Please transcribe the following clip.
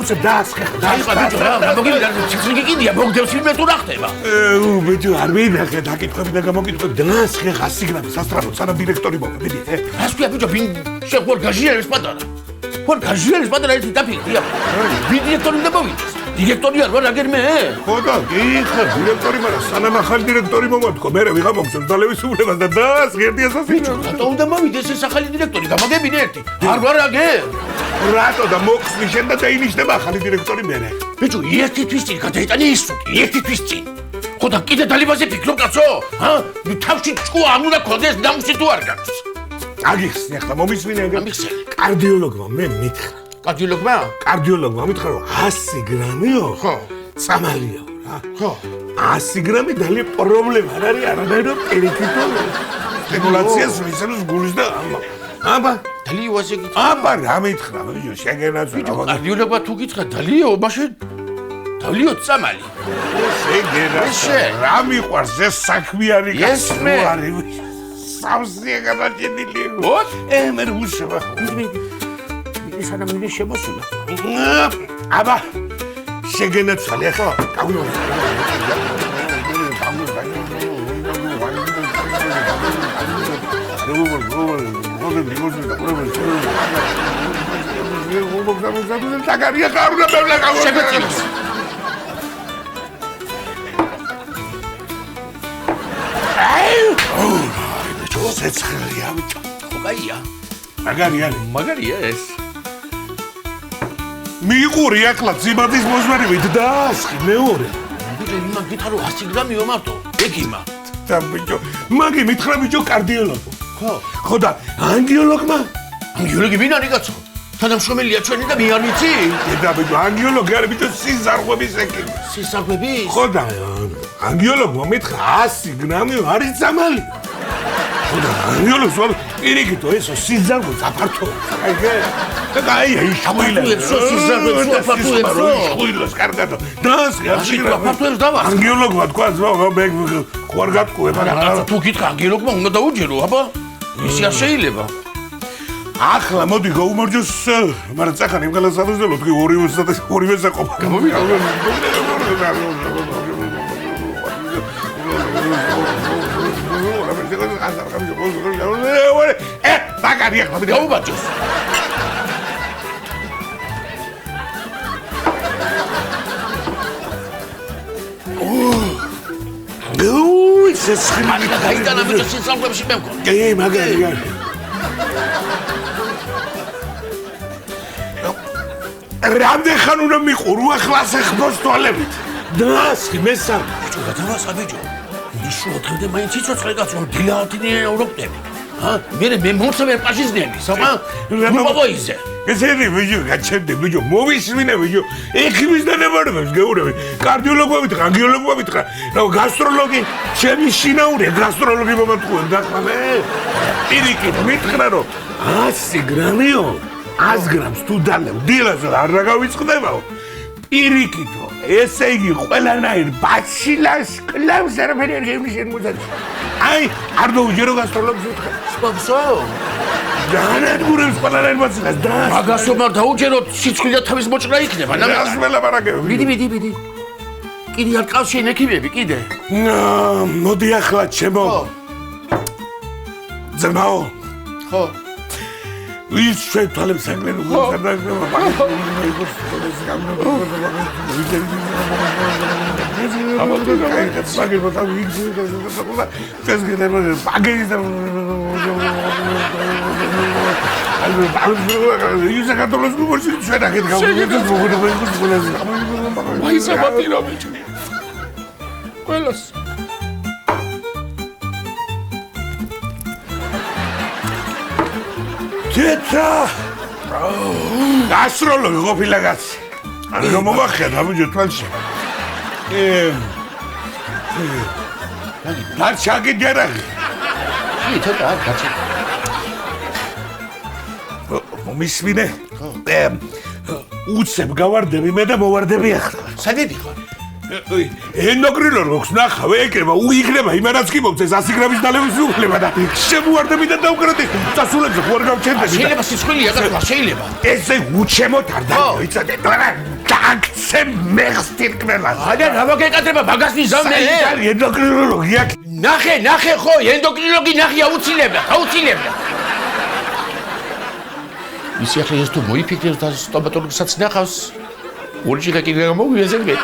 უცებ დაასხე. დაიხვა ბიჭო რა, მოგივიდა ციფრი კიდია, მოგდევს ვინმე თუ რა ხდება. ბიჭო არ ვინახე დაკითხვები და გამოკითხვები დაასხე 100 გრამი სასწრაფოდ სანამ დირექტორი მოვიდი. რას ქვია ბიჭო, ვინ შეხვარ გაჟიარის პატარა? ხარ გაჟიარის პატარა ერთი დაფიქრია. ვინ დირექტორი უნდა მოვიდეს? დირექტორი არ ვარ აგერ მე? ხო და გიხარ დირექტორი, მაგრამ სანამ ახალი დირექტორი მომართო, მე ვიღა მოგწევს ძალევისუფლებას და დაასხე 100 გრამი. რატო უნდა მოვიდეს ეს ახალი დირექტორი? გამაგებინე ერთი. არ ვარ აგერ. რატო და მოხსნი შენ და დაინიშნება ახალი დირექტორი მე. ბიჭო, ერთი თვის წინ გადაიტანე ის სუტი, ერთი თვის წინ. ხო და კიდე დალიბაზე ფიქრობ კაცო? ჰა? თავში ჭკუა არ უნდა ქონდეს დამსი თუ არ გაქვს. აგიხსნი ახლა მომისმინე აგერ. ამიხსენე. კარდიოლოგმა მე მითხრა. კარდიოლოგმა? კარდიოლოგმა მითხრა რომ 100 გრამიო? ხო. წამალიაო რა. ხო. 100 გრამი ძალიან პრობლემა არ არის, არამედ პირიქითო სტიმულაციას ვისწრებს გულის და აბა დალიოაზე გითხრა. აბა რა მითხრა ბიჭო შეგენაც ბიჭო, კარდიოლოგმა თუ გითხრა დალიო, მაშინ დალიო წამალი. შეგენაც რა მიყვარს ეს საქმე არის ეს მე არის სამსია გადაჭედილი. ოთ? მე რუსება. სანამ მინე შემოსულა. აბა შეგენაცვალე ხო? მაგარია ეს. მიყური ახლა ძიმადის მოძვერებით დაასხი მეორე. ბიჭო, იმან გითხრა რომ 100 გრამიო მარტო. ეგიმა. და ბიჭო, მაგი მითხრა ბიჭო კარდიოლოგო. ხო. ხო და ანგიოლოგმა? ანგიოლოგი ვინ არის კაცო? თანამშრომელია ჩვენი და მე არ ვიცი? და ბიჭო, ანგიოლოგი არის ბიჭო სიზარღვების ექიმი. სიზარღვების? ხო და ანგიოლოგმა მითხრა 100 გრამი არის წამალი. ხო და ანგიოლოგს ვარ პირიქითო ესო სიზარღვე საფართო. აი იშვილებს სიზარღვეს საფართოებსო. იშვილებს კარგადო. დაასხე საფართოებს დავასხე. ანგიოლოგმა თქვა მე ხوار გატყუე მაგრამ თუ გითხრა ანგიოლოგმა უნდა დაუჯერო, აბა ისე არ შეიძლება. ახლა მოდი გაუმარჯოს, მაგრამ წახან იმ გალასაბრძოლო თქვი ორივე საყოფა. მაგარი ახლა გაუმარჯოს. ეს ხმარი გაიტანა ბიჭო სისალკვებში მე მქონი. მაგარია. რამდენ ხან უნდა მიყურო ახლა ახბოს თვალებით? დაასხი მესამ. ბიჭო, გადავასხა ბიჭო. ისო დღემდე მაინც იცოცხლე კაცო, დილაათინიან ევროპტები. მე მომცემენ პაშიზნები, საბა? მოვოიზე. ესენი ბიჭო, გაჩერდე ბიჭო, მოვისმინე ბიჭო. ექიმის დანებარებებს გეუბნები. კარდიოლოგმა მითხრა, ანგიოლოგმა მითხრა, რა გასტროლოგი, ჩემი შინაურია, გასტროლოგი მომატყუენ და მე პირიქით მითხრა რომ 100 გრამიო, 100 გრამს თუ დალევ, დილას არ გავიწყდებაო. პირიქითო, ესე იგი ყველანაირ ბაჩილას კლავს არაფერი არ შემიშენ. აი, არ დაუჯერო გასტროლოგს უთხრა. სპავსო? განადგურებს ყველანაირ ბაჩილას და მაგასო მარ დაუჯეროთ სიცხვილე თავის მოჭრა იქნება. რას ველაპარაკები? მიდი. კიდე არ ყავს შენ ექიმები, კიდე? მოდი ახლა ჩემო. ძმაო. ხო. ვის შეთვალებს საგლენ უგზარდაგება Teta! Astrologi ყოფილა კაცი. რომ მომახერხა ბიჭო თვალში. არ ჩაგიჯერაღი. ცოტა გაჩი. მომისმინე. უცებ გავარდები მე და მოვარდები ახლა. სადები ხარ? ენდოკრინოლოგს ნახავ, ეკრება, უიქნება იმანაც კი მომწეს 100 გრამის დალევის უხლება და შემოვარდები და დავკრატე. წასულებზე ხო არ გავჩერდები. შეიძლება სისხლია გასვლა, შეიძლება. ესე უჩემოთ არ დაიცადე. დაგცე მეხსტირ კმელას. არა, რა მოგეკადრება ბაგაზნის ზამნე. არის ენდოკრინოლოგი აქ. ნახე ხო, ენდოკრინოლოგი ნახე აუცილებლად. ისი ახლა ეს თუ მოიფიქრებს და სტომატოლოგსაც ნახავს. ორი შეგაკიდე გამოვიაზრებთ.